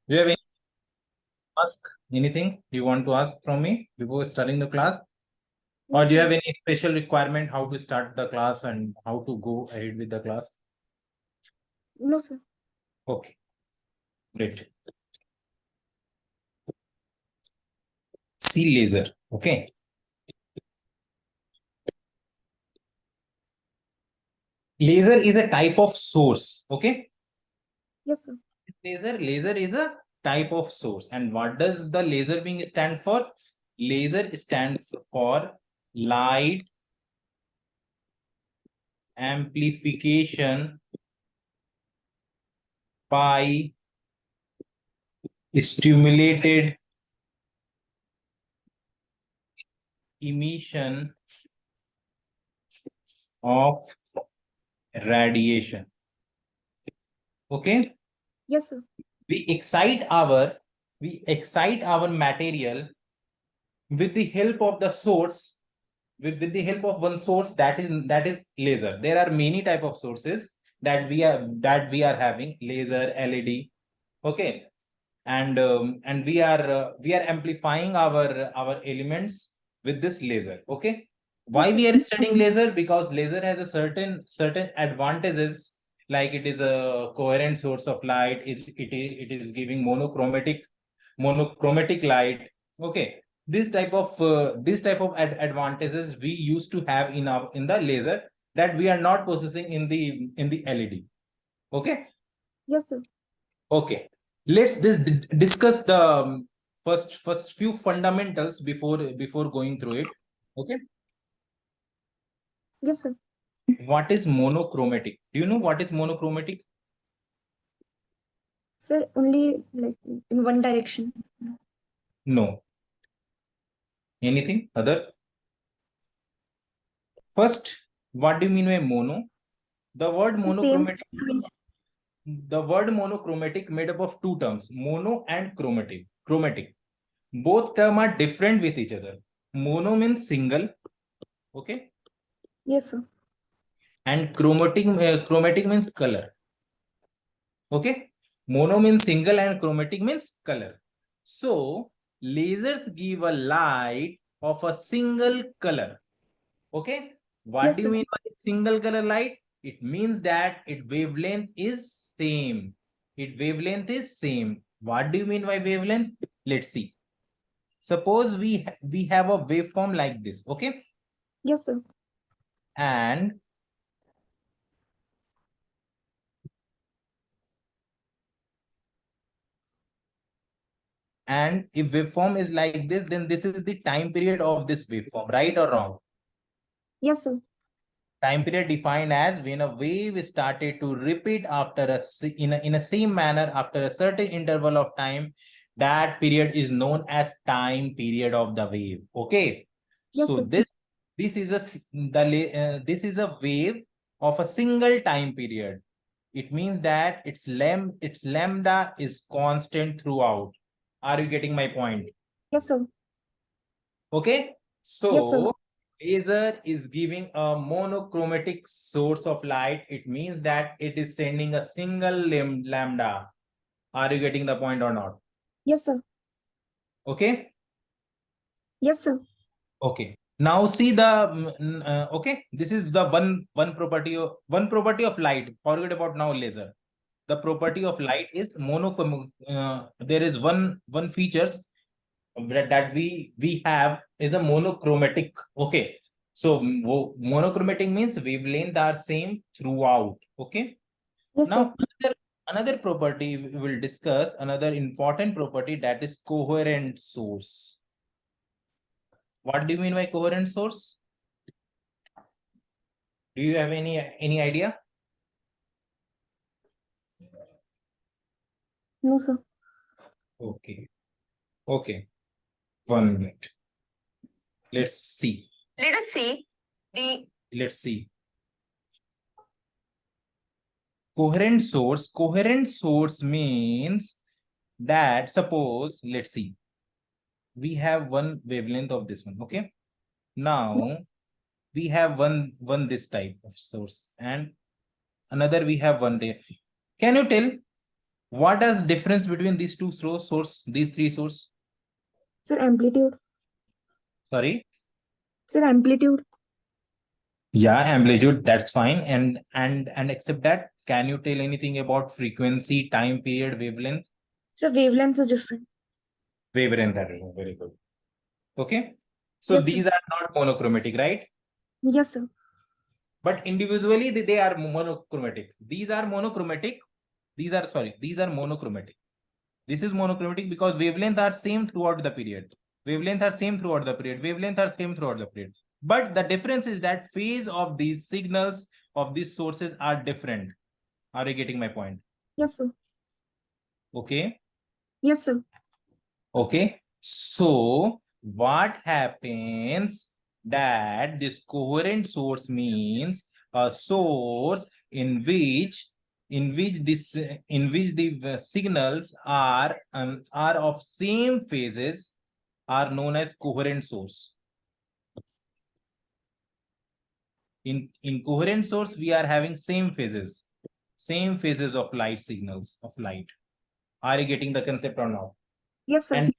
Do you have any ask anything you want to ask from me before starting the class? No, Or do you sir. have any special requirement how to start the class and how to go ahead with the class? No, sir. Okay, great. See laser. Okay. Laser is a type of source. Okay. Yes, sir. Laser is a type of source. And what does the laser being stand for? Laser stands for light amplification by stimulated emission of radiation. Okay. Yes, sir. We excite our material with the help of the source, with the help of one source, that is laser. There are many type of sources that we are having: laser, LED. Okay. And we are amplifying our elements with this laser. Okay. Why Yes, sir. we are studying laser? Because laser has a certain advantages, like it is a coherent source of light. It is giving monochromatic light. Okay. This type of advantages we used to have in the laser, that we are not possessing in the LED. Okay. Yes, sir. Okay, let's discuss the first few fundamentals before going through it. Okay. Yes, sir. What is monochromatic? Do you know what is monochromatic? Sir, only like in one direction. No. Anything other? First, what do you mean by mono? The word The same monochromatic frequency. the word monochromatic made up of two terms, mono and chromatic. Both terms are different with each other. Mono means single. Okay. Yes, sir. And chromatic means color. Okay. Mono means single and chromatic means color. So lasers give a light of a single color. Okay. What Yes, do you sir. mean by single color light? It means that its wavelength is same. Its wavelength is same. What do you mean by wavelength? Let's see. Suppose we have a waveform like this. Okay. Yes, sir. And if waveform is like this, then this is the time period of this waveform, right or wrong? Yes, sir. Time period defined as when a wave started to repeat after in a same manner after a certain interval of time. That period is known as time period of the wave. Okay. Yes, So sir. this is a wave of a single time period. It means that its lambda is constant throughout. Are you getting my point? Yes, sir. Okay. Yes, sir. So laser is giving a monochromatic source of light. It means that it is sending a single lambda. Are you getting the point or not? Yes, sir. Okay. Yes, sir. Okay. Now see the okay. This is the one property of light. Forget about now laser. The property of light is there is one features that we have is a monochromatic. Okay. So monochromatic means wavelength are same throughout. Okay. Yes, sir. Now another property we will discuss, another important property, that is coherent source. What do you mean by coherent source? Do you have any idea? No, sir. Okay. Okay. 1 minute. Let's see. Let us see the Let's see. Coherent source means that, suppose, let's see, we have one wavelength of this one. Okay. Now we have one this type of source, and another we have one there. Can you tell What is difference between these two these three source? Sir, amplitude. Sorry. Sir, amplitude. Yeah, amplitude, that's fine. And except that, can you tell anything about frequency, time period, wavelength? Sir, wavelength is different. Wavelength, that is very good. Okay. So Yes, sir. these are not monochromatic, right? Yes, sir. But individually they are monochromatic. These are monochromatic. These are monochromatic. This is monochromatic because wavelength are same throughout the period. Wavelength are same throughout the period. Wavelength are same throughout the period. But the difference is that phase of these signals of these sources are different. Are you getting my point? Yes, sir. Okay. Yes, sir. Okay. So what happens that this coherent source means a source in which the signals are of same phases are known as coherent source. In coherent source, we are having same phases of light signals of light. Are you getting the concept or not? Yes, sir. And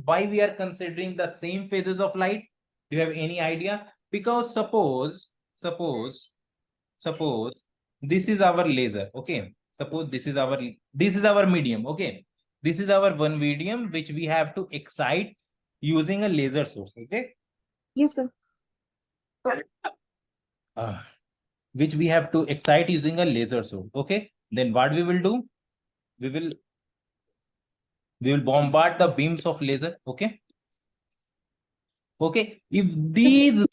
why we are considering the same phases of light? Do you have any idea? Because suppose this is our laser. Okay. Suppose this is our medium. Okay. This is our one medium which we have to excite using a laser source. Okay. Yes, sir. Which we have to excite using a laser source. Okay. Then what we will do? We will bombard the beams of laser. Okay. Okay, if these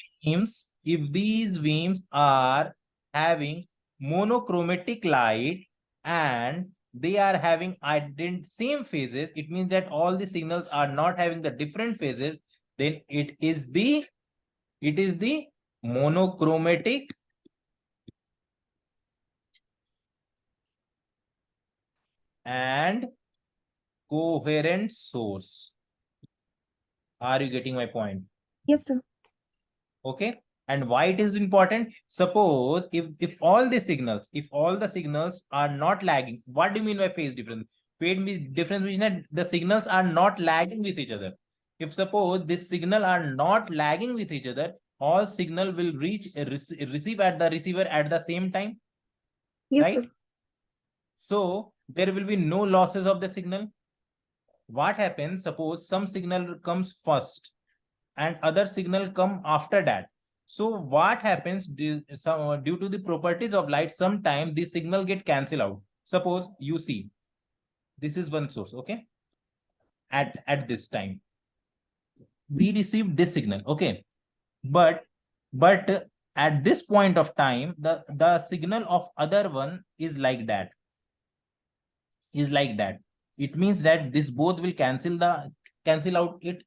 beams are having monochromatic light and they are having same phases, it means that all the signals are not having the different phases. Then it is the monochromatic and coherent source. Are you getting my point? Yes, sir. Okay. And why it is important? Suppose if all the signals are not lagging, what do you mean by phase difference? Phase difference means that the signals are not lagging with each other. If suppose this signal are not lagging with each other, all signal will receive at the receiver at the same time. Yes, right? sir. So there will be no losses of the signal. What happens? Suppose some signal comes first and other signal come after that. So what happens due to the properties of light, sometime the signal get cancelled out. Suppose you see this is one source. Okay, at this time we received this signal. Okay, but at this point of time the signal of other one is like that. It means that this both will cancel out it,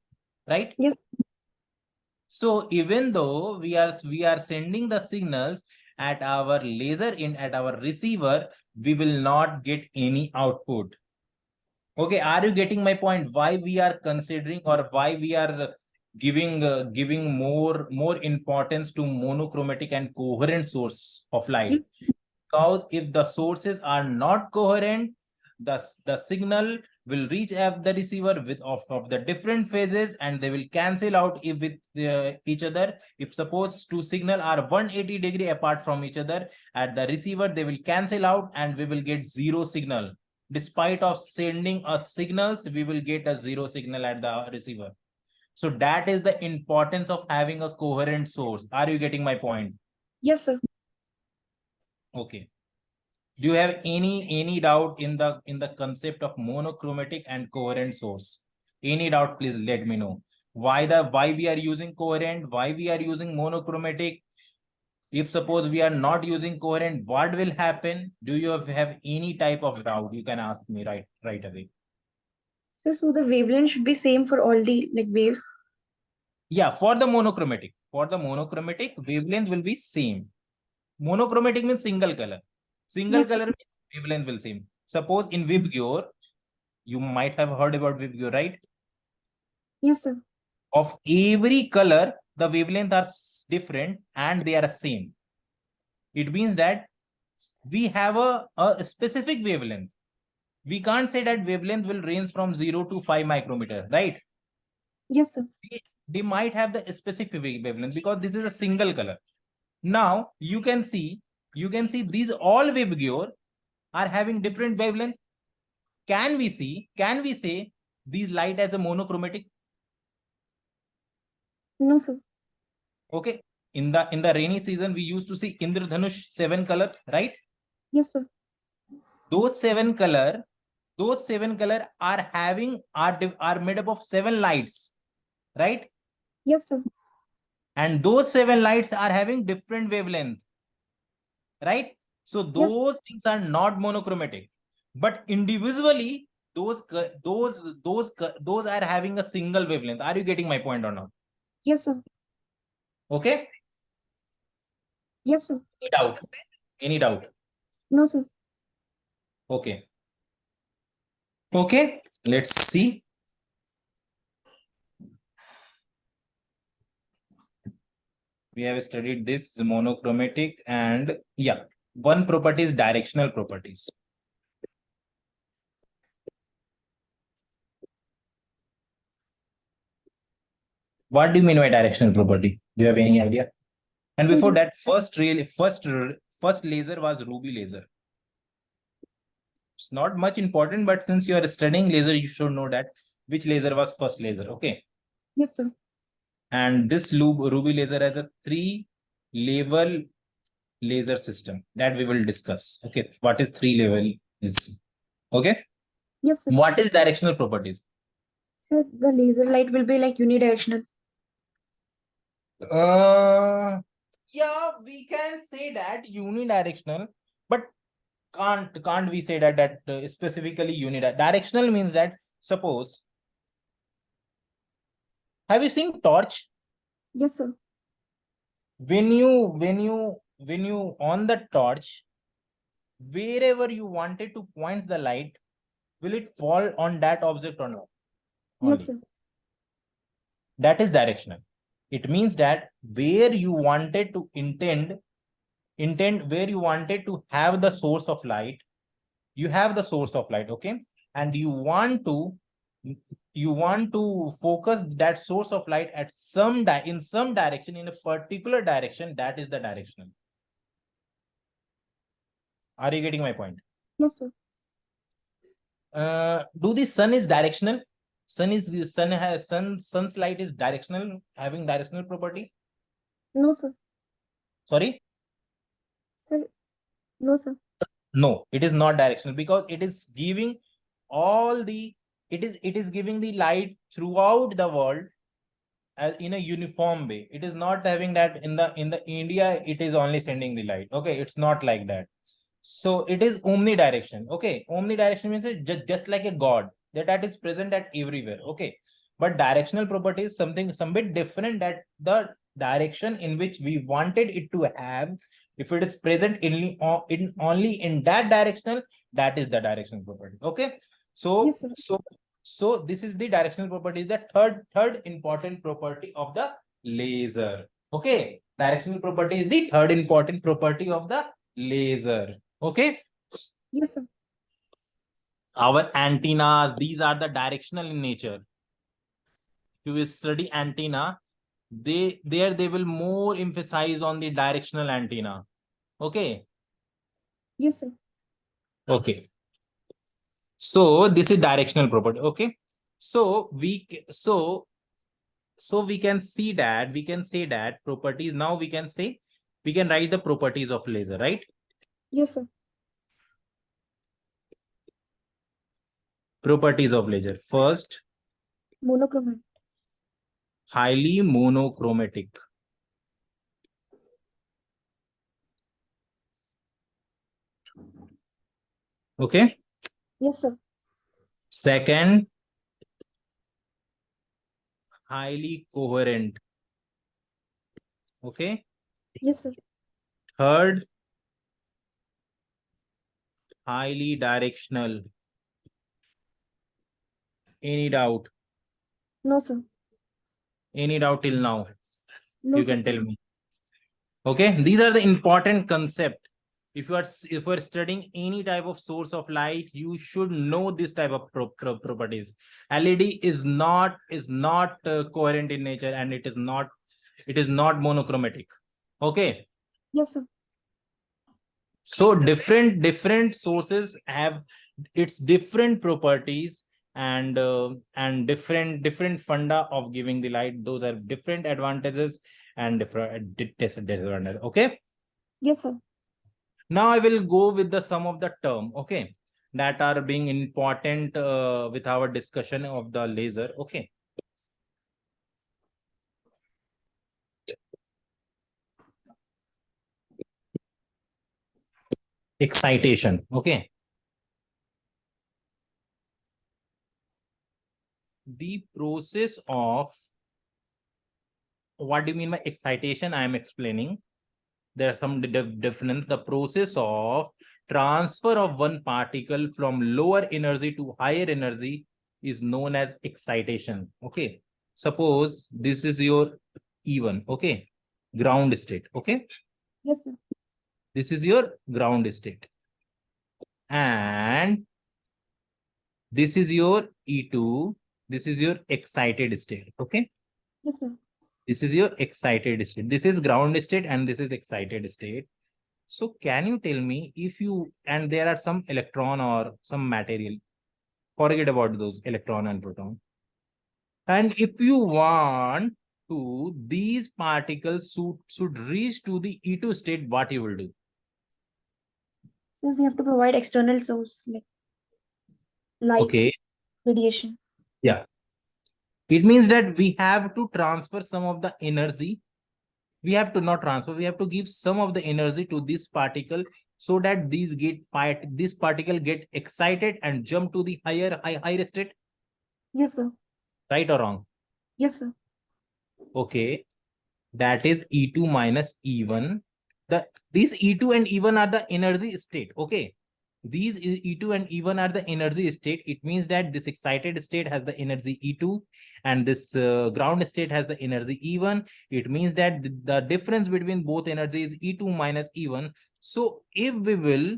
right? Yes. So even though we are sending the signals at our laser in at our receiver, we will not get any output. Okay, are you getting my point? Why we are considering or why we are giving more importance to monochromatic and coherent source of light? Because if the sources are not coherent, the signal will reach at the receiver of the different phases and they will cancel out if with each other. If suppose two signal are 180-degree apart from each other, at the receiver they will cancel out and we will get zero signal. Despite of sending us signals, we will get a zero signal at the receiver. So that is the importance of having a coherent source. Are you getting my point? Yes, sir. Okay. Do you have any doubt in the concept of monochromatic and coherent source? Any doubt, please let me know. Why we are using coherent, why we are using monochromatic? If suppose we are not using coherent, what will happen? Do you have any type of doubt? You can ask me right away. So the wavelength should be same for all the waves. Yeah, for the monochromatic wavelength will be same. Monochromatic means single color. Single Yes, sir. color means wavelength will same. Suppose in VibGyor, you might have heard about VibGyor, right? Yes, sir. Of every color, the wavelength are different and they are same. It means that we have a specific wavelength. we can't say that wavelength will range from 0 to 5 micrometer, right? Yes, sir. They might have the specific wavelength because this is a single color. Now you can see these all wavegear are having different wavelength. Can we say these light as a monochromatic? No, sir. Okay, in the rainy season we used to see Indradhanush 7 color, right? Yes, sir. Those seven color are having are made up of 7 lights, right? Yes, sir. And those 7 lights are having different wavelength, right? So Yes. those things are not monochromatic, but individually those are having a single wavelength. Are you getting my point or not? Yes, sir. Okay, Yes, sir. any doubt? No, sir. Okay, let's see. We have studied this monochromatic, and yeah, one property is directional properties. What do you mean by directional property? Do you have any idea? And So before this, that, first laser was ruby laser. It's not much important, but since you are studying laser, you should know that which laser was first laser. Okay. yes, sir. And this ruby laser has a 3-level laser system that we will discuss. Okay. What is 3-level is? Okay. Yes, sir. What is directional properties? Sir, the laser light will be like unidirectional. Yeah, we can say that unidirectional, but can't we say that specifically unidirectional means that, suppose, have you seen torch? Yes, sir. When you on the torch, wherever you wanted to point the light, will it fall on that object or not? Yes, Only. sir. That is directional. It means that where you wanted to intend where you wanted to have the source of light, you have the source of light, okay, and you want to focus that source of light at in some direction, in a particular direction. That is the directional. Are you getting my point? Yes, sir. Do the sun is directional? Sun's light is directional, having directional property? No, sir. Sorry? Sir, no, sir. No, it is not directional, because it is giving it is giving the light throughout the world in a uniform way. It is not having that in the India it is only sending the light. Okay, it's not like that. So it is omnidirection. Okay, omnidirection means just like a god that is present at everywhere. Okay, but directional property is some bit different, that the direction in which we wanted it to have, if it is present only in that directional, that is the directional property. Okay, so Yes, sir. so this is the directional property, is the third important property of the laser. Okay, directional property is the third important property of the laser. Okay, Yes, sir. our antennas, these are the directional in nature. If you will study antenna, they will more emphasize on the directional antenna. Okay. Yes, sir. Okay. So this is directional property. Okay. So we can see that, we can say that properties. Now we can say, we can write the properties of laser, right? Yes, sir. Properties of laser. First, Monochromatic. highly monochromatic. Okay. Yes, sir. Second, highly coherent. Okay. Yes, sir. Third, highly directional. Any doubt? No, sir. Any doubt till now? No, You sir. can tell me. Okay, these are the important concept if you are studying any type of source of light, you should know this type of properties. LED is not coherent in nature, and it is not monochromatic. Okay. Yes, sir. So different sources have its different properties, and different funda of giving the light. Those are different advantages and different disadvantages. Okay. Yes, sir. Now I will go with the sum of the term, okay, that are being important with our discussion of the laser. Okay. Excitation. Okay. The process of, what do you mean by excitation? I am explaining. There are some difference. The process of transfer of one particle from lower energy to higher energy is known as excitation. Okay. Suppose this is your E1. Okay. Ground state. Okay. Yes, sir. This is your ground state. And this is your E2. This is your excited state. Okay. Yes, sir. This is your excited state. This is ground state and this is excited state. So can you tell me, if you, and there are some electron or some material, forget about those electron and proton. And if you want to, these particles should reach to the E2 state, what you will do? So we have to provide external source like light, Okay. radiation. Yeah. It means that we have to transfer some of the energy. We have to not transfer, we have to give some of the energy to this particle, so that this particle get excited and jump to the higher state. Yes, sir. Right or wrong? Yes, sir. Okay. That is E2 minus E1. These E2 and E1 are the energy state. Okay. These E2 and E1 are the energy state. It means that this excited state has the energy E2 and this ground state has the energy E1. It means that the difference between both energies is E2 minus E1. So if we will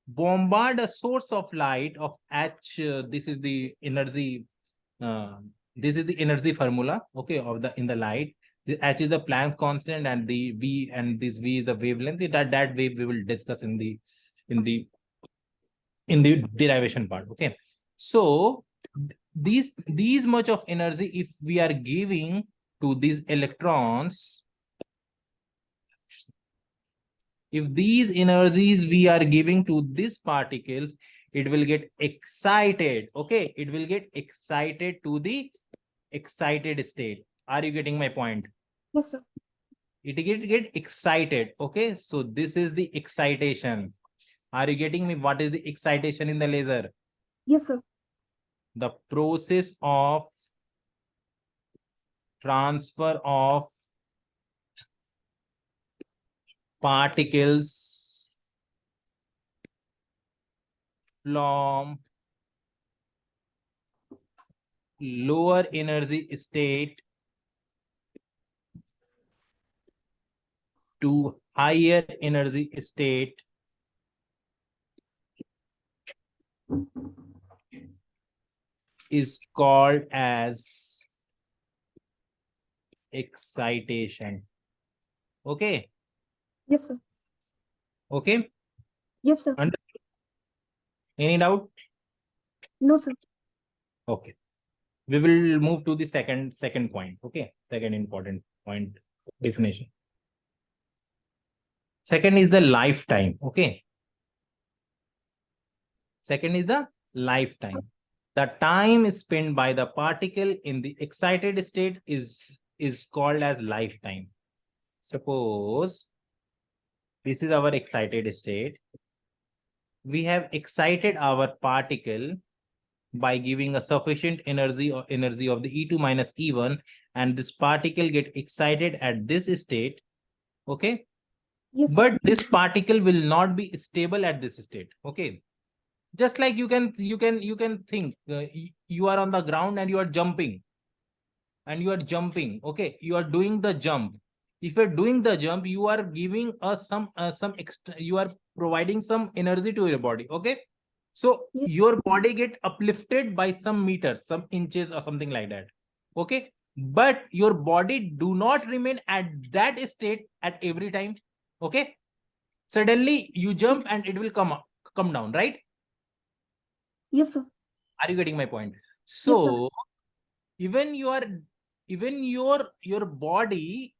bombard a source of light of H, this is the energy, this is the energy formula, okay, of the in the light. The H is the Planck constant, and the V, and this V is the wavelength. That wave we will discuss in the derivation part. Okay. So these much of energy, if we are giving to these electrons, if these energies we are giving to these particles, it will get excited. Okay. It will get excited to the excited state. Are you getting my point? Yes, sir. It get excited. Okay. So this is the excitation. Are you getting me? What is the excitation in the laser? Yes, sir. The process of transfer of particles from lower energy state to higher energy state is called as excitation. Okay. Yes, sir. Okay. Yes, sir. Any doubt? No, sir. Okay. We will move to the second point. Okay. Second important point, definition. Second is the lifetime. Okay. Second is the lifetime. The time spent by the particle in the excited state is called as lifetime. Suppose this is our excited state. We have excited our particle by giving a sufficient energy or energy of the E2 minus E1, and this particle get excited at this state. Okay. Yes, sir. But this particle will not be stable at this state. Okay. Just like you can think, you are on the ground and you are jumping. Okay. You are doing the jump. If you're doing the jump, you are giving us some extra, you are providing some energy to your body. Okay, so Yes. your body get uplifted by some meters, some inches or something like that. Okay, but your body do not remain at that state at every time. Okay, suddenly you jump and it will come up, come down, right? Yes, sir. Are you getting my point? Yes, sir. So even your body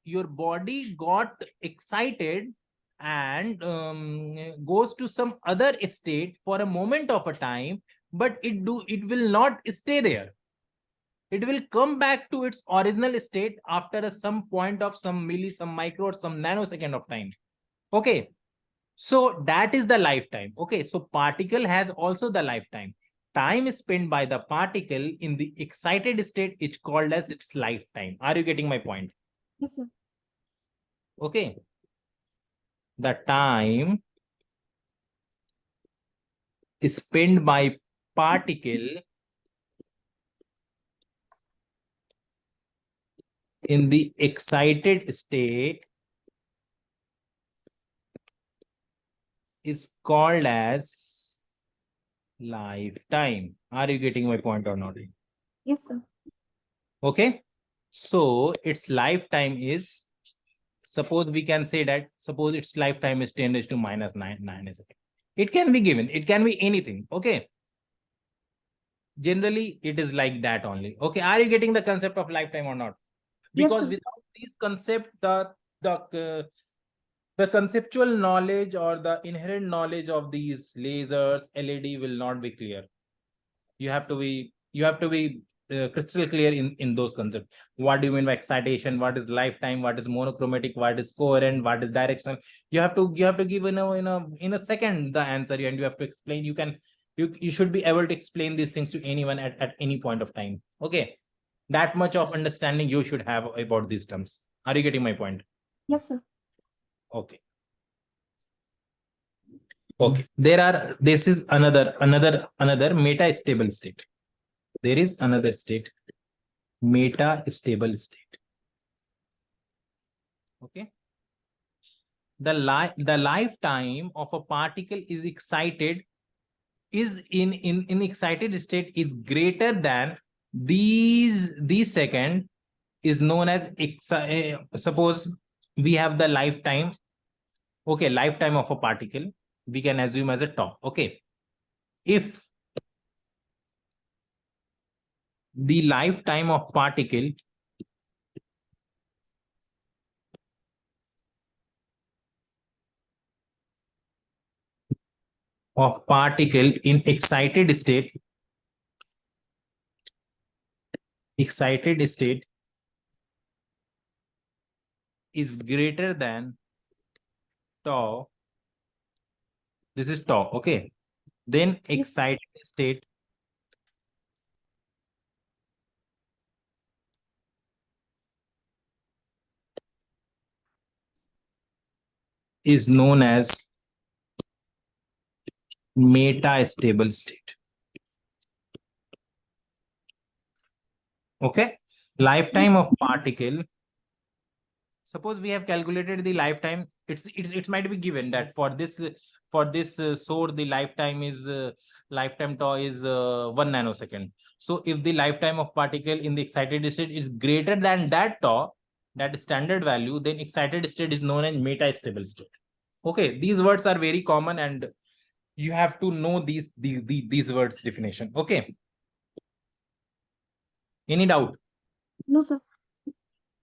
got excited and goes to some other state for a moment of a time, but it will not stay there. It will come back to its original state after some point of some milli, some micro, or some nanosecond of time. Okay, so that is the lifetime. Okay, so particle has also the lifetime. Time spent by the particle in the excited state is called as its lifetime. Are you getting my point? Yes, sir. Okay. The time spent by particle in the excited state is called as lifetime. Are you getting my point or not? Yes, sir. Okay. So its lifetime is, suppose we can say that, suppose its lifetime is 10 raised to minus 9 a second. It can be given. It can be anything. Okay. Generally, it is like that only. Okay. Are you getting the concept of lifetime or not? Yes, Because sir. without this concept, the conceptual knowledge or the inherent knowledge of these lasers, LED will not be clear. You have to be crystal clear in those concepts. What do you mean by excitation? What is lifetime? What is monochromatic? What is coherent? What is directional? You have to give in a second the answer, and you have to explain. You should be able to explain these things to anyone at any point of time. Okay, that much of understanding you should have about these terms. Are you getting my point? Yes, sir. Okay. Okay. This is another meta stable state. There is another state, meta stable state. Okay. The lifetime of a particle is excited, is in excited state is greater than these second, is known as suppose we have the lifetime. Okay, lifetime of a particle we can assume as a tau. Okay, if the lifetime of particle in excited state is greater than tau, this is tau. Okay, then excited state is known as meta stable state. Okay, lifetime of particle, suppose we have calculated the lifetime, it might be given that for this source the lifetime tau is 1 nanosecond. So if the lifetime of particle in the excited state is greater than that tau, that standard value, then excited state is known as meta stable state. Okay, these words are very common and you have to know these words definition. Okay, any doubt? No, sir.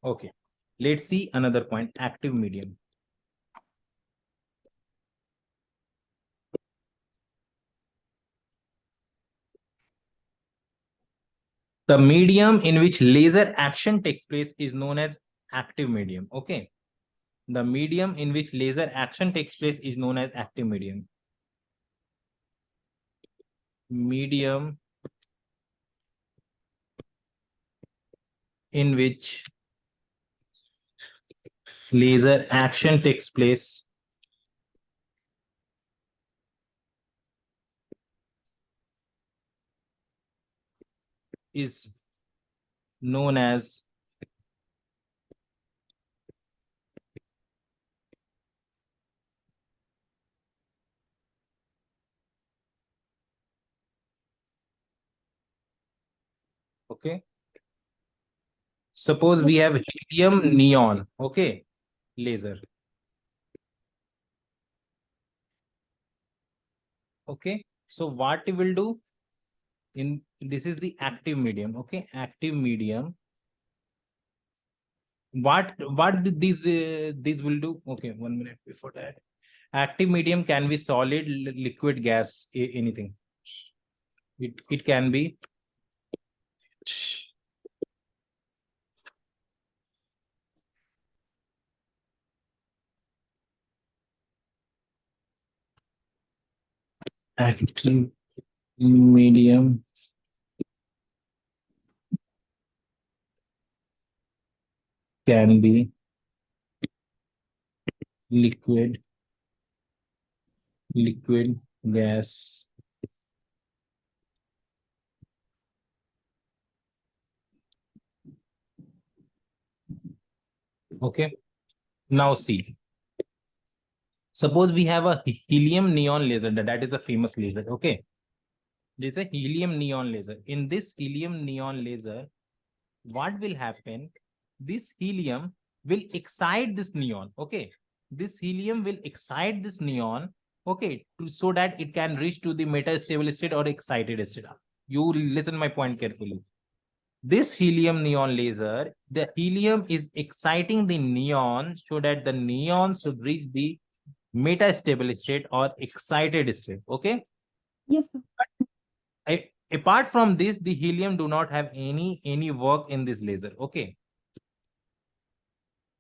Okay, let's see another point, active medium. The medium in which laser action takes place is known as active medium. Okay, the medium in which laser action takes place is known as active medium. Medium in which laser action takes place is known as Okay. Suppose we have helium neon, okay, laser. Okay. So what we will do in this is the active medium. Okay, active medium. What these will do? Okay, 1 minute before that. Active medium can be solid, liquid, gas, anything. It can be active medium can be liquid, gas. Okay. Now see. Suppose we have a helium neon laser. That is a famous laser. Okay. This is a helium neon laser. In this helium neon laser, what will happen? This helium will excite this neon. Okay. This helium will excite this neon. Okay. So that it can reach to the metastable state or excited state. You listen my point carefully. This helium neon laser, the helium is exciting the neon so that the neon should reach the metastable state or excited state. Okay. Yes, sir. Apart from this, the helium do not have any work in this laser. Okay.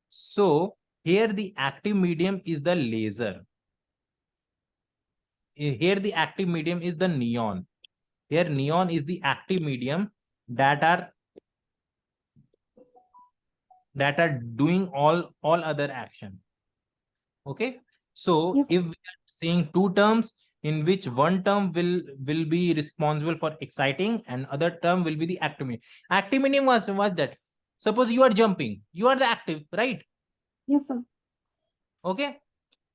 So here the active medium is the laser. Here the active medium is the neon. Here neon is the active medium that are doing all other action. Okay. So Yes, if we are seeing two terms in which one term will be responsible for exciting and other term will be the active medium. Active medium was that. Suppose you are jumping, you are the active, right? yes, sir. Okay.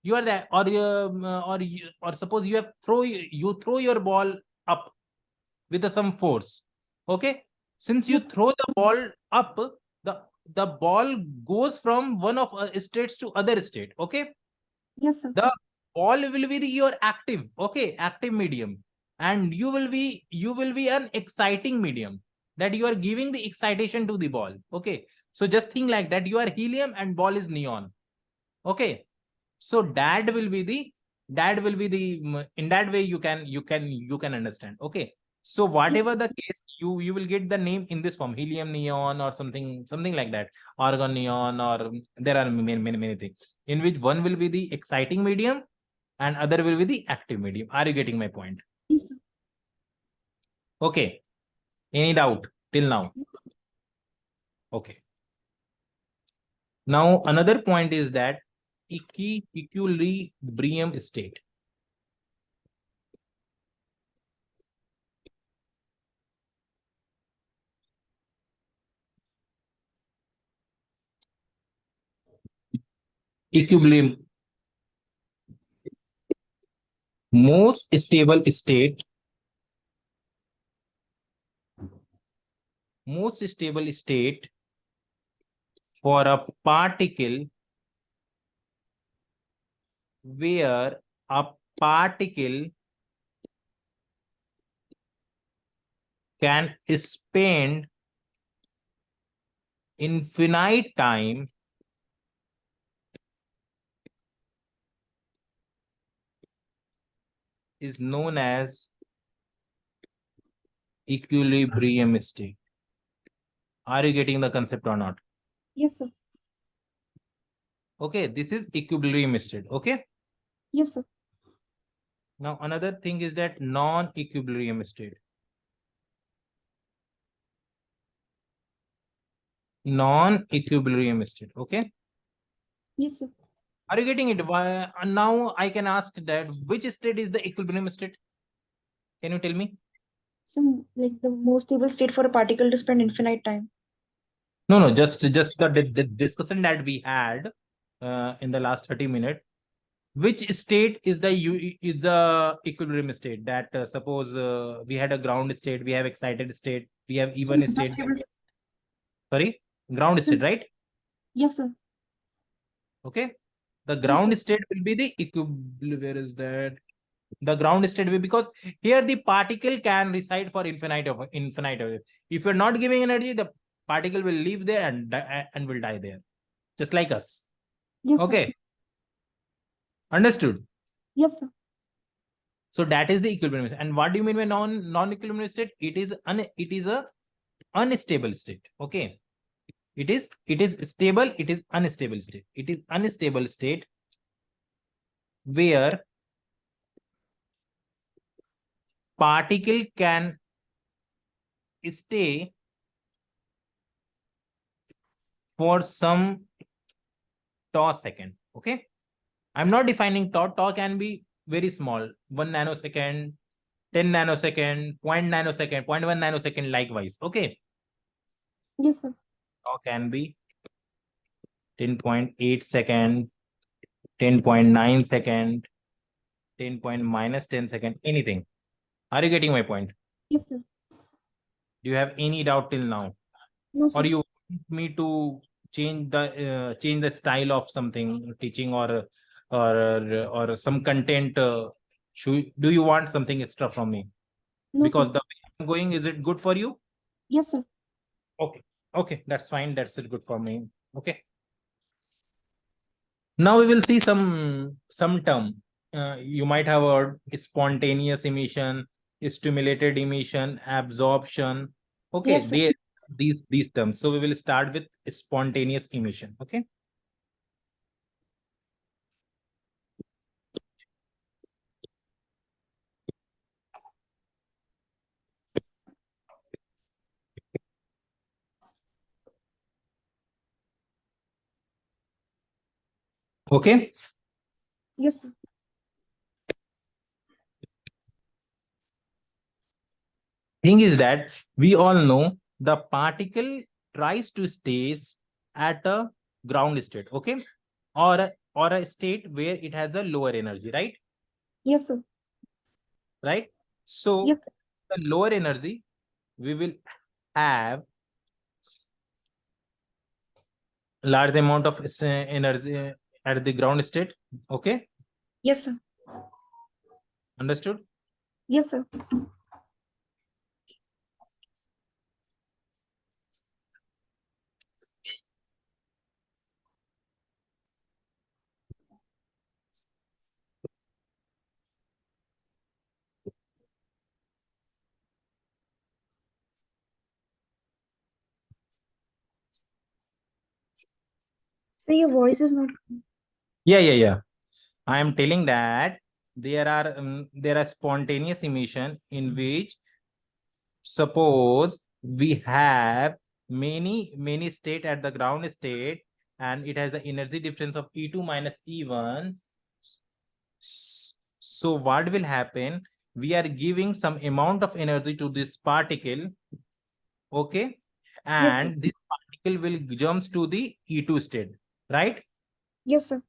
You are there, or suppose you have throw your ball up with some force. Okay. Since you Yes, throw the ball up, the ball goes from one of states to other state. Okay. yes, sir. The ball will be your active, okay, active medium, and you will be an exciting medium, that you are giving the excitation to the ball. Okay. So just think like that, you are helium and ball is neon. Okay. So that will be the in that way you can understand. Okay. So Yes, whatever sir. the case, you will get the name in this form, helium neon or something like that, argon neon, or there are many things in which one will be the exciting medium and other will be the active medium. Are you getting my point? Yes, sir. Okay. Any doubt till now? Okay. Now another point is that equilibrium state. Equilibrium, most stable state, for a particle where a particle can spend infinite time is known as equilibrium state. Are you getting the concept or not? Yes, sir. Okay, this is equilibrium state. Okay. Yes, sir. Now another thing is that non-equilibrium state. Non-equilibrium state. Okay. Yes, sir. Are you getting it? Why, now I can ask that which state is the equilibrium state? Can you tell me? Some like the most stable state for a particle to spend infinite time. No, just the discussion that we had in the last 30 minutes. Which state is the equilibrium state? That suppose we had a ground state, we have excited state, we have even state. Sorry, ground state, right? Yes, sir. Okay. The Yes, ground sir. state will be the equilibrium. Where is that? The ground state will, because here the particle can reside for infinite. If you're not giving energy, the particle will live there and will die there, just like us. Yes, sir. Okay. Understood. Yes, sir. So that is the equilibrium state. And what do you mean by non-equilibrium state? It is a unstable state. Okay. It is stable, it is unstable state. It is unstable state where particle can stay for some tau second. Okay. I'm not defining tau. Tau can be very small, 1 nanosecond, 10 nanosecond, 0.1 nanosecond, 0.1 nanosecond, likewise. Okay. Yes, sir. Tau can be 10.8 second, 10.9 second, 10 point minus 10 second, anything. Are you getting my point? Yes, sir. Do you have any doubt till now? No, sir. Or you want me to change the style of something, teaching, or some content? Do you want something extra from me? No, Because sir. the way I'm going, is it good for you? Yes, sir. Okay, that's fine. That's it, good for me. Okay. Now we will see some term. You might have heard spontaneous emission, stimulated emission, absorption. Okay, Yes, sir. these terms. So we will start with spontaneous emission. Okay. Okay. Yes, sir. Thing is that we all know the particle tries to stay at a ground state. Okay. Or a state where it has a lower energy, right? Yes, sir. Right. So Yes, sir. the lower energy, we will have large amount of energy at the ground state. Okay. Yes, sir. Understood? Yes, sir. So your voice is not. Yeah. I am telling that there are spontaneous emission in which, suppose we have many state at the ground state, and it has the energy difference of E2 minus E1. So what will happen? We are giving some amount of energy to this particle. Okay. Yes, sir. And this particle will jumps to the E2 state, right? Yes, sir.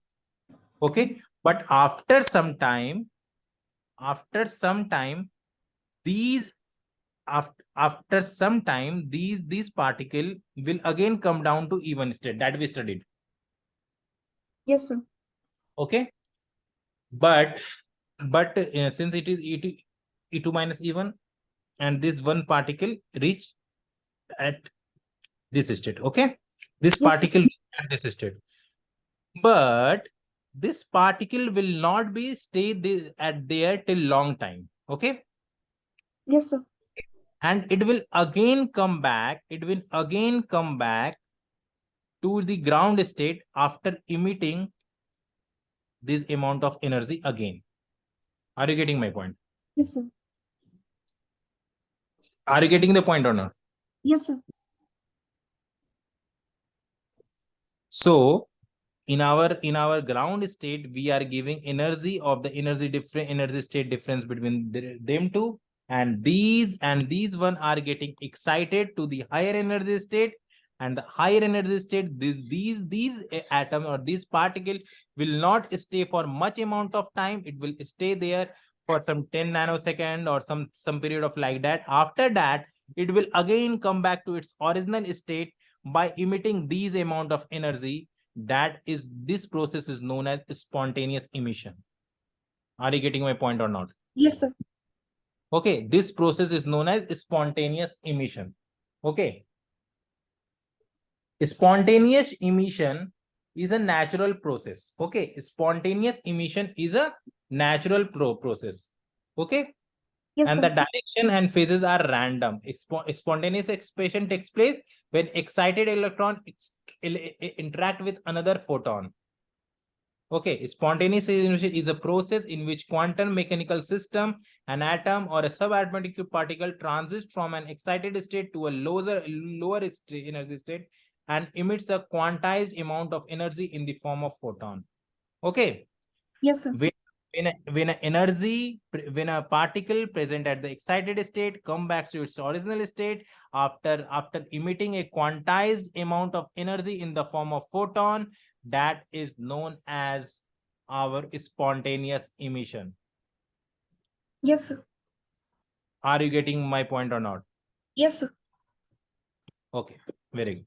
Okay. But after some time, these after some time, these particle will again come down to E1 state that we studied. Yes, sir. Okay. But since it is E2 minus E1, and this one particle reach at this state. Okay. This Yes, sir. particle at this state. But this particle will not be stay at there till long time. Okay. Yes, sir. And it will again come back. To the ground state after emitting this amount of energy again. Are you getting my point? Yes, sir. Are you getting the point or not? Yes, sir. So in our ground state, we are giving energy of the energy state difference between them two, and these one are getting excited to the higher energy state, and the higher energy state, these atom or this particle will not stay for much amount of time. It will stay there for some 10 nanosecond or some period of like that. After that, it will again come back to its original state by emitting these amount of energy. This process is known as spontaneous emission. Are you getting my point or not? Yes, sir. Okay, this process is known as spontaneous emission. Okay. Spontaneous emission is a natural process. Okay, spontaneous emission is a natural process. Okay, Yes, and sir. the direction and phases are random. Spontaneous expansion takes place when excited electron interact with another photon. Okay, spontaneous emission is a process in which quantum mechanical system, an atom or a subatomic particle transits from an excited state to a lower energy state and emits a quantized amount of energy in the form of photon. Okay. Yes, sir. When a particle present at the excited state come back to its original state after emitting a quantized amount of energy in the form of photon, that is known as our spontaneous emission. Yes, sir. Are you getting my point or not? Yes, sir. Okay, very good.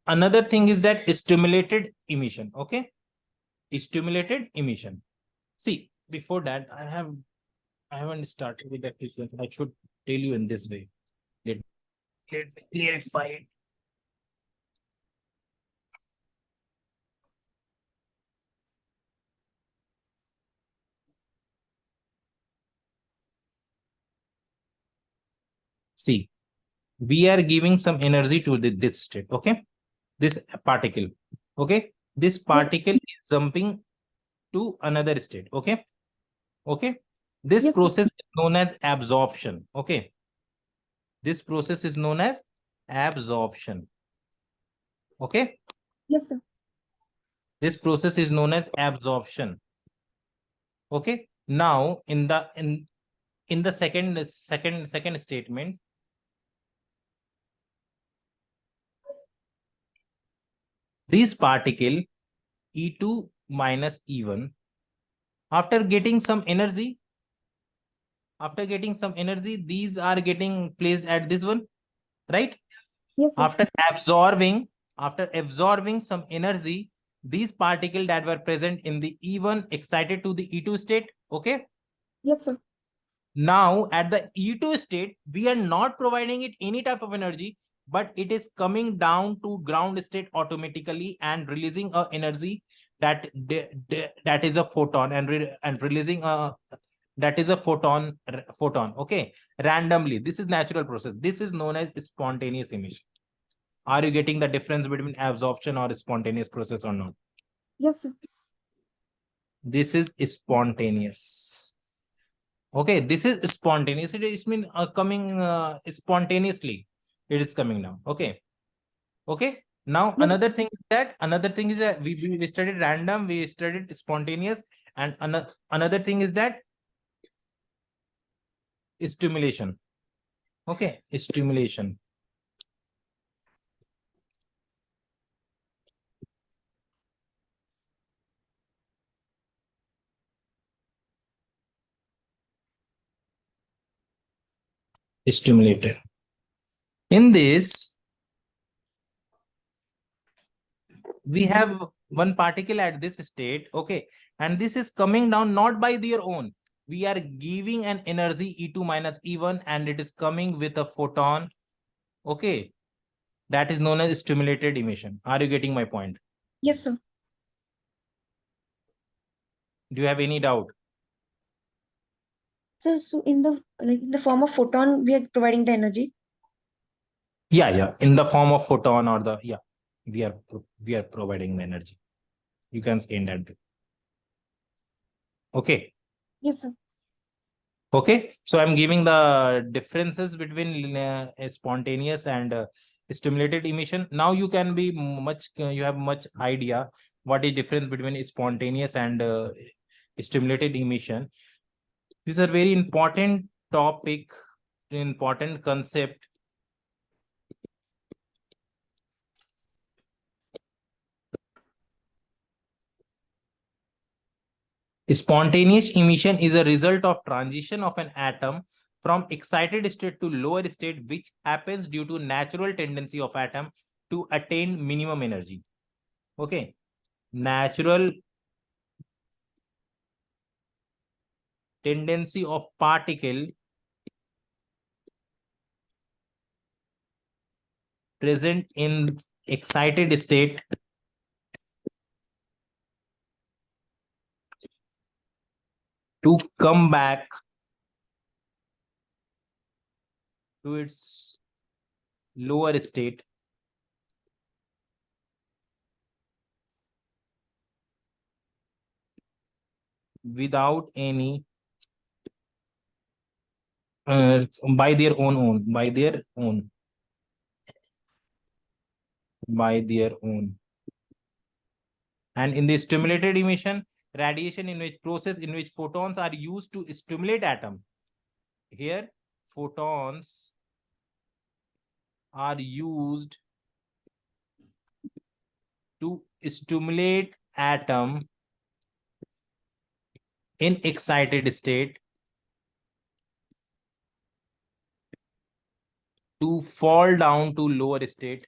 Another thing is that stimulated emission. Okay, stimulated emission. See, before that, I haven't started with that question. I should tell you in this way. Let me clarify it. See, we are giving some energy to this state. Okay, this particle. Okay, this particle is jumping to another state. Okay, okay. This Yes, sir. process is known as absorption. Okay, this process is known as absorption. Okay, Yes, sir. this process is known as absorption. Okay, now in the second statement, this particle E2 minus E1, after getting some energy, these are getting placed at this one, right? Yes, sir. After absorbing some energy, these particles that were present in the E1 excited to the E2 state. Okay, Yes, sir. now at the E2 state, we are not providing it any type of energy, but it is coming down to ground state automatically and releasing a energy that is a photon and releasing a that is a photon. Okay, randomly. This is natural process. This is known as spontaneous emission. Are you getting the difference between absorption or spontaneous process or not? Yes, sir. This is spontaneous. Okay, this is spontaneous. It is mean coming spontaneously. It is coming now. Okay. Okay. Now Yes. another thing is that we studied random, we studied spontaneous, and another thing is that stimulation. Okay, stimulation. Stimulated. In this, we have one particle at this state. Okay, and this is coming down not by their own. We are giving an energy E2 minus E1, and it is coming with a photon. Okay, that is known as stimulated emission. Are you getting my point? Yes, sir. Do you have any doubt? Sir, so in the form of photon, we are providing the energy. Yeah, in the form of photon or we are providing the energy. You can say that. Okay. Yes, sir. Okay, so I'm giving the differences between spontaneous and stimulated emission. Now you can be you have much idea what is difference between spontaneous and stimulated emission. These are very important topic, important concept. Spontaneous emission is a result of transition of an atom from excited state to lower state, which happens due to natural tendency of atom to attain minimum energy. Okay. Natural tendency of particle present in excited state to come back to its lower state without any by their own. And in the stimulated emission, radiation in which process in which photons are used to stimulate atom. Here, photons are used to stimulate atom in excited state to fall down to lower state.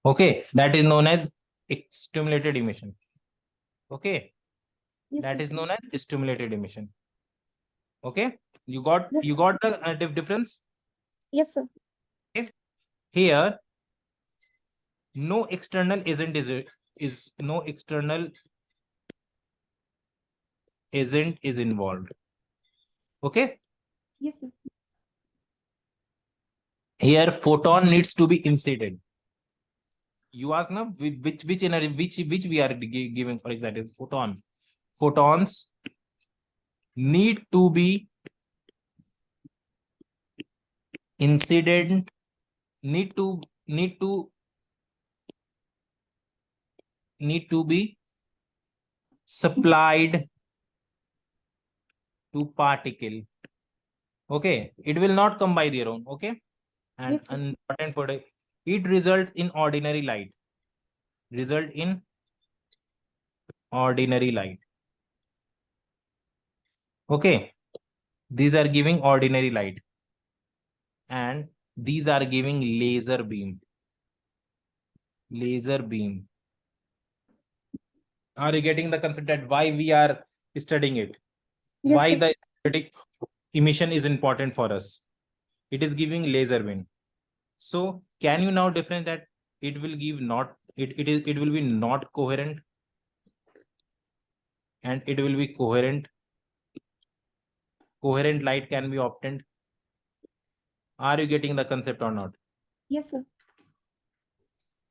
Okay, that is known as stimulated emission. Okay, Yes, that sir. is known as stimulated emission. Okay, you got Yes. the difference. Yes, sir. Okay. Here, no external agent is no external agent is involved. Okay. Yes, sir. Here, photon needs to be incident. You ask now which energy which we are giving, for example, photon. Photons need to be incident, need to be supplied to particle. Okay, it will not come by their own. Okay, and Yes, sir. important for it results in ordinary light. Result in ordinary light. Okay, these are giving ordinary light, and these are giving laser beam. Laser beam. Are you getting the concept that why we are studying it? Yes, Why sir. the static emission is important for us? It is giving laser beam. So can you now difference that it will give not it will be not coherent and it will be coherent. Coherent light can be obtained. Are you getting the concept or not? Yes, sir.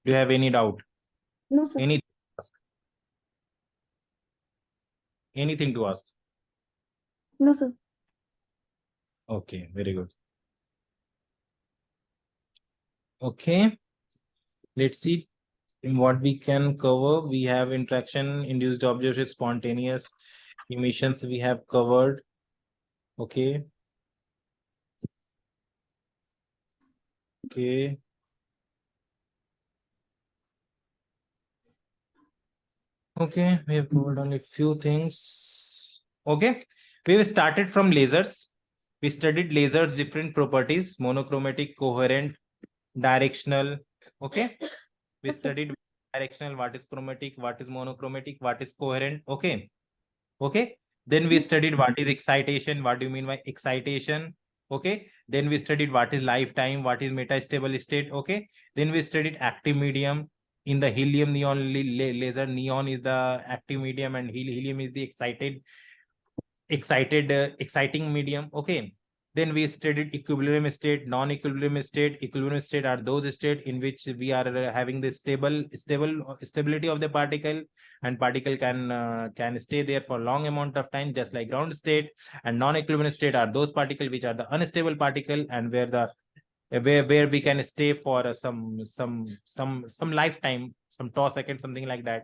Do you have any doubt? No, sir. Anything to ask? Anything to ask? No, sir. Okay, very good. Okay, let's see in what we can cover. We have interaction, induced observation, spontaneous emissions we have covered. Okay. Okay. Okay, we have covered only few things. Okay, we started from lasers. We studied lasers, different properties, monochromatic, coherent, directional. Okay, we Yes, sir. studied directional, what is chromatic, what is monochromatic, what is coherent. Okay, okay. Then we Yes, sir. studied what is excitation, what do you mean by excitation. Okay, then we studied what is lifetime, what is metastable state. Okay, then we studied active medium. In the helium neon laser, neon is the active medium and helium is the exciting medium. Okay, then we studied equilibrium state, non-equilibrium state. Equilibrium state are those states in which we are having the stability of the particle, and particle can stay there for long amount of time, just like ground state. And non-equilibrium state are those particles which are the unstable particle, and where we can stay for some lifetime, some 2 seconds, something like that.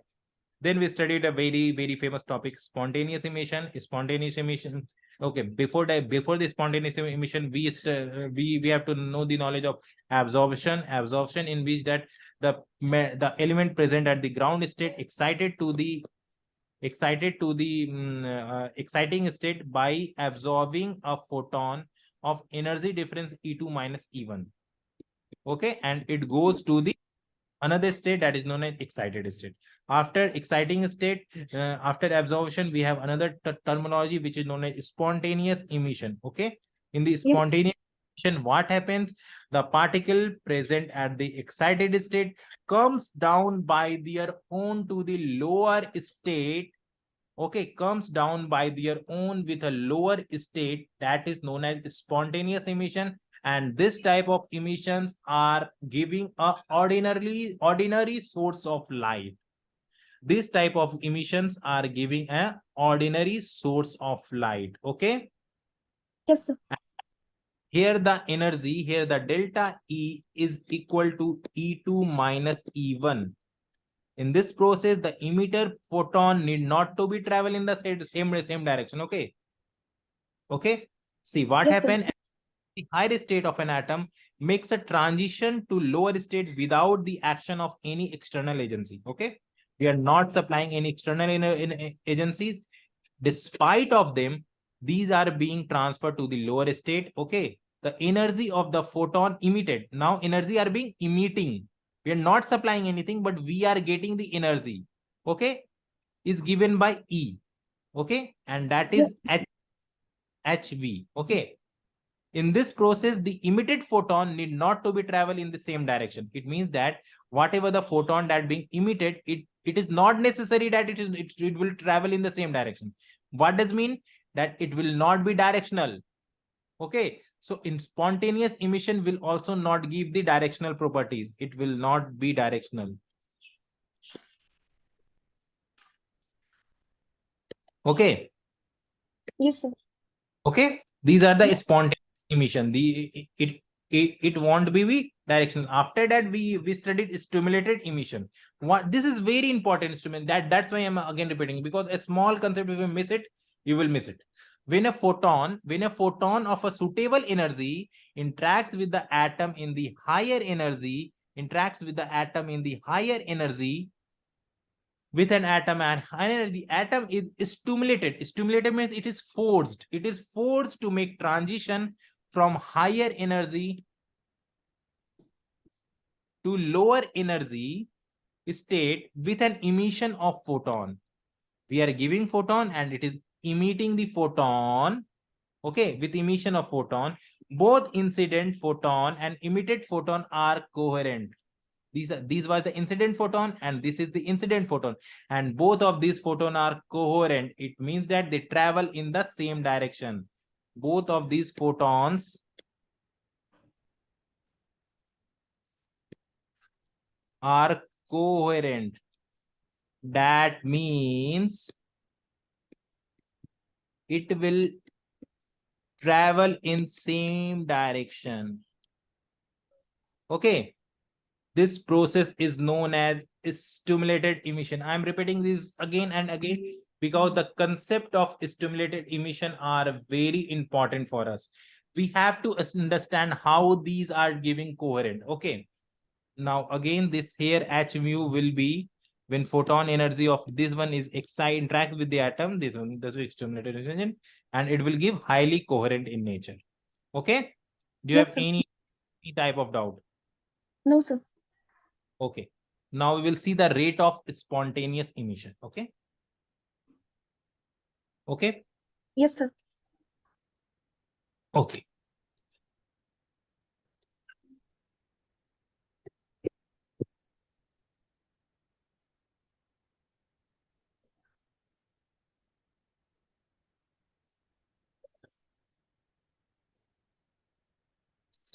Then we studied a very famous topic, spontaneous emission. Spontaneous emission. Okay, before the spontaneous emission, we have to know the knowledge of absorption. Absorption, in which that the element present at the ground state excited to the exciting state by absorbing a photon of energy difference E2 minus E1. Okay, and it goes to the another state that is known as excited state. After exciting state, after absorption, we have another terminology which is known as spontaneous emission. Okay, in the Yes. spontaneous emission, what happens? The particle present at the excited state comes down by their own to the lower state. Okay, comes down by their own with a lower state, that is known as spontaneous emission. And this type of emissions are giving a ordinary source of light. This type of emissions are giving a ordinary source of light. Okay, Yes, sir. here the energy, here the delta E is equal to E2 minus E1. In this process, the emitter photon need not to be travel in the same direction. Okay. Okay. See what Yes, sir. happened. The higher state of an atom makes a transition to lower state without the action of any external agency. Okay. We are not supplying any external agencies. Despite of them, these are being transferred to the lower state. Okay. The energy of the photon emitted. Now energy are being emitting. We are not supplying anything, but we are getting the energy. Okay. Is given by E. Okay. And that is HV. Okay. In this process, the emitted photon need not to be travel in the same direction. It means that whatever the photon that being emitted, it is not necessary that it will travel in the same direction. What does mean? That it will not be directional. Okay. So in spontaneous emission will also not give the directional properties. It will not be directional. Okay. Yes, sir. Okay. These are the spontaneous emission. It won't be directional. After that, we studied stimulated emission. What this is very important instrument. That's why I'm again repeating, because a small concept, if you miss it, you will miss it. When a photon of a suitable energy interacts with the atom in the higher energy, with an atom and high energy, atom is stimulated. Stimulated means it is forced. It is forced to make transition from higher energy to lower energy state with an emission of photon. We are giving photon and it is emitting the photon. Okay, with emission of photon, both incident photon and emitted photon are coherent. These were the incident photon and this is the incident photon, and both of these photon are coherent. It means that they travel in the same direction. Both of these photons are coherent. That means it will travel in same direction. Okay, this process is known as stimulated emission. I'm repeating this again and again because the concept of stimulated emission are very important for us. We have to understand how these are giving coherent. Okay, now again this here h mu will be when photon energy of this one is interact with the atom, this is stimulated emission, and it will give highly coherent in nature. Okay, do you Yes, have sir. any type of doubt? No, sir. Okay, now we will see the rate of spontaneous emission. Okay. Okay. Yes, sir. Okay.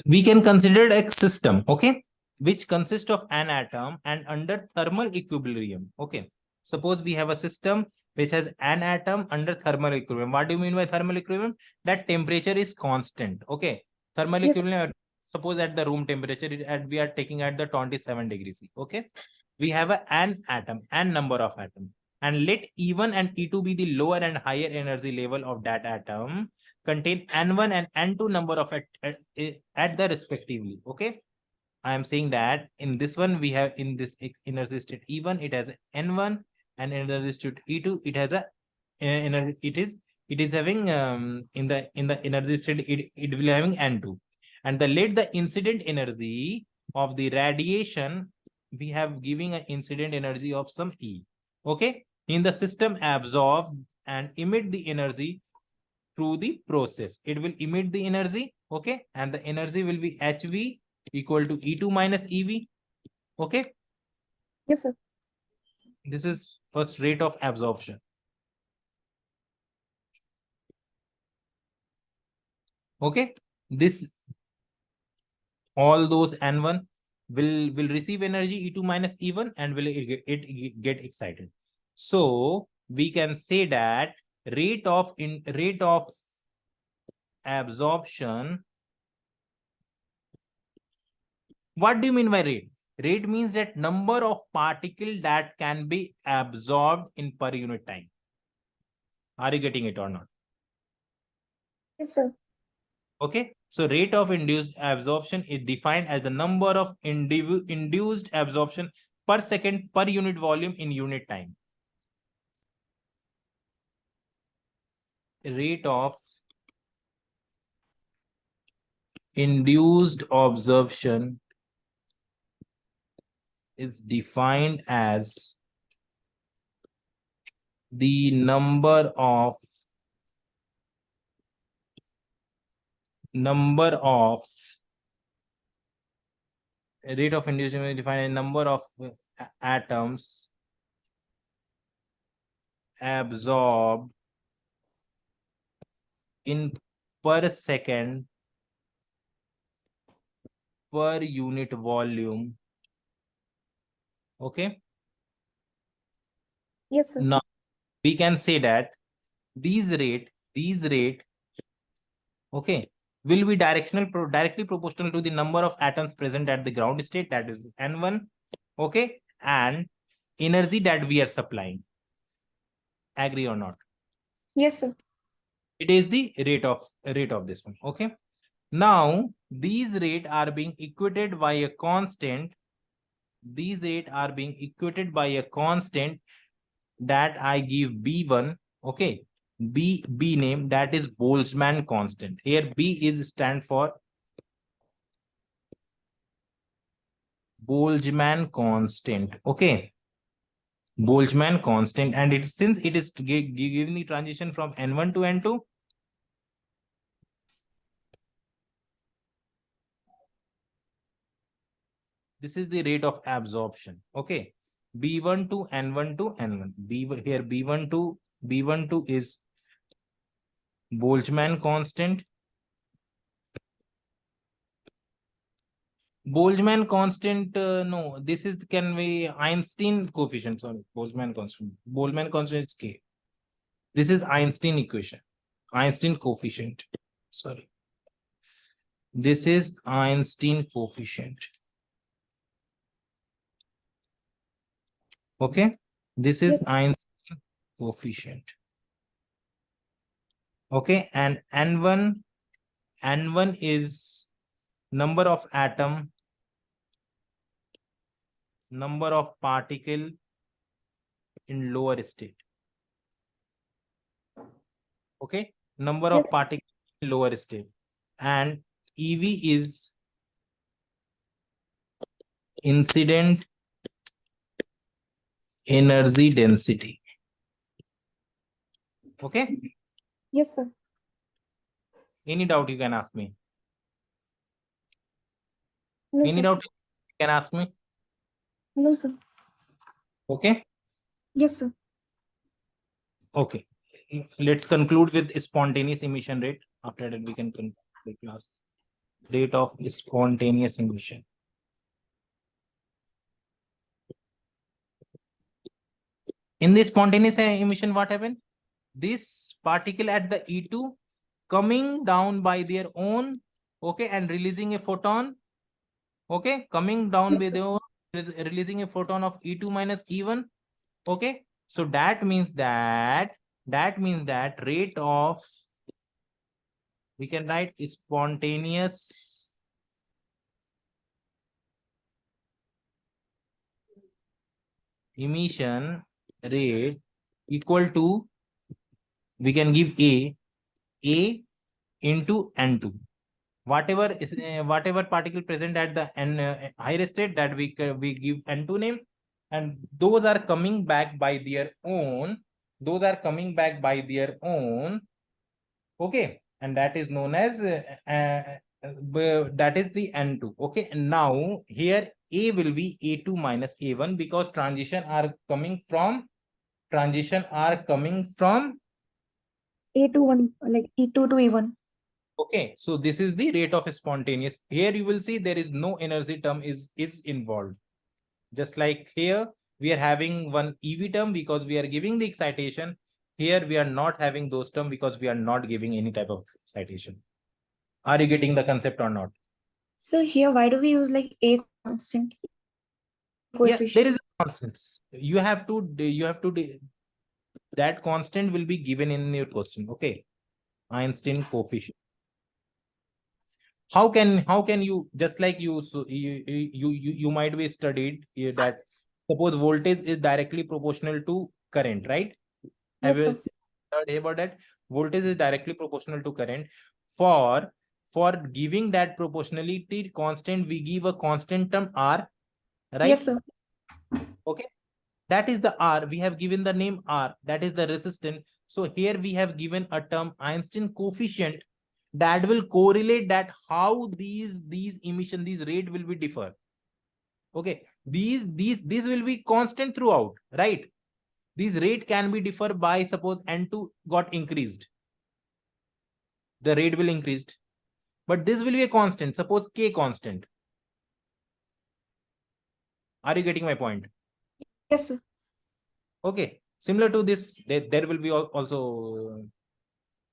We can consider a system, okay, which consists of an atom and under thermal equilibrium. Okay. Suppose we have a system which has an atom under thermal equilibrium. What do you mean by thermal equilibrium? That temperature is constant. Okay. Thermal Yes. equilibrium, suppose at the room temperature, we are taking at the 27 degrees C. Okay. we have an atom, an number of atom, and let E1 and E2 be the lower and higher energy level of that atom, contain N1 and N2 number of at the respectively. Okay, I am saying that in this one we have, in this energy state E1 it has N1, and energy state E2 it has a it is having in the energy state it will having N2, and the let the incident energy of the radiation, we have giving an incident energy of some E. Okay, in the system absorb and emit the energy through the process. It will emit the energy. Okay, and the energy will be HV equal to E2 minus EV. Okay, Yes, sir. this is first rate of absorption. Okay, this all those N1 will receive energy E2 minus E1 and will it get excited. So we can say that rate of absorption. What do you mean by rate? Rate means that number of particle that can be absorbed in per unit time. Are you getting it or not? Yes, sir. Okay, so rate of induced absorption is defined as the number of induced absorption per second per unit volume in unit time. Rate of induced absorption is defined as the number of rate of induced is defined as number of atoms absorbed in per second per unit volume. Okay, Yes, sir. now we can say that these rate okay, will be directly proportional to the number of atoms present at the ground state, that is N1. Okay, and energy that we are supplying. Agree or not? Yes, sir. It is the rate of this one. Okay, now these rate are being equated by a constant. These rate are being equated by a constant that I give B1. Okay, B name, that is Boltzmann constant. Here B is stand for Boltzmann constant. Okay, Boltzmann constant, and it since it is giving the transition from N1 to N2, this is the rate of absorption. Okay, B1 to N1 to N1. Here B1 to is Boltzmann constant. Boltzmann constant, no, this is can be Einstein coefficient. Sorry, Boltzmann constant. Boltzmann constant is K. This is Einstein equation. Einstein coefficient. Sorry. This is Einstein coefficient. Okay. This is Yes. Einstein coefficient. Okay. And N1 is number of atom, number of particle in lower state. Okay. Number Yes. of particles in lower state. And EV is incident energy density. Okay. Yes, sir. Any doubt you can ask me. No, Any sir. doubt you can ask me. No, sir. Okay. Yes, sir. Okay. Let's conclude with spontaneous emission rate. After that, we can conclude the class. Rate of spontaneous emission. In the spontaneous emission, what happened? This particle at the E2 coming down by their own, okay, and releasing a photon, okay, coming down Yes, by sir. their own, is releasing a photon of E2 minus E1. Okay, so that means that rate of, we can write spontaneous emission rate equal to, we can give a into n2. Whatever is whatever particle present at the n higher state, that we give n2 name, and those are coming back by their own. Those are coming back by their own. Okay, and that is known as that is the n2. Okay, and now here a will be a2 minus a1, because transition are coming from A2 1, like E2 to E1. Okay, so this is the rate of spontaneous. Here you will see there is no energy term is involved. Just like here, we are having one EV term because we are giving the excitation. Here we are not having those terms because we are not giving any type of excitation. Are you getting the concept or not? So here, why do we use like A constant Yeah, there coefficient? is a constant. That constant will be given in your question. Okay, Einstein coefficient. How can you, just like you might be studied that suppose voltage is directly proportional to current, right? Have Yes, you sir. heard about that? Voltage is directly proportional to current. For giving that proportionality constant, we give a constant term R, Yes, right? sir. Okay, that is the R. We have given the name R, that is the resistance. So here we have given a term Einstein coefficient that will correlate that how these emission, these rate will be differ. Okay, these will be constant throughout, right? These rate can be differ by, suppose n2 got increased, the rate will increased, but this will be a constant, suppose k constant. Are you getting my point? Yes, sir. Okay, similar to this, there will be also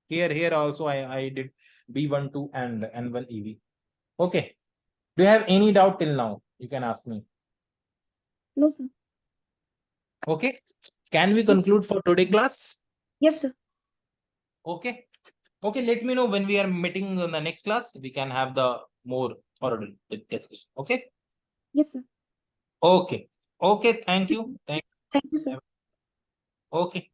here also I did B12 and N1 EV. Okay, do you have any doubt till now? You can ask me. No, sir. Okay, can we Yes, sir. conclude for today class? Yes, sir. Okay, okay, let me know when we are meeting in the next class. We can have the more thorough discussion. Okay, Yes, sir. okay, okay, thank you, Thank you, sir. okay.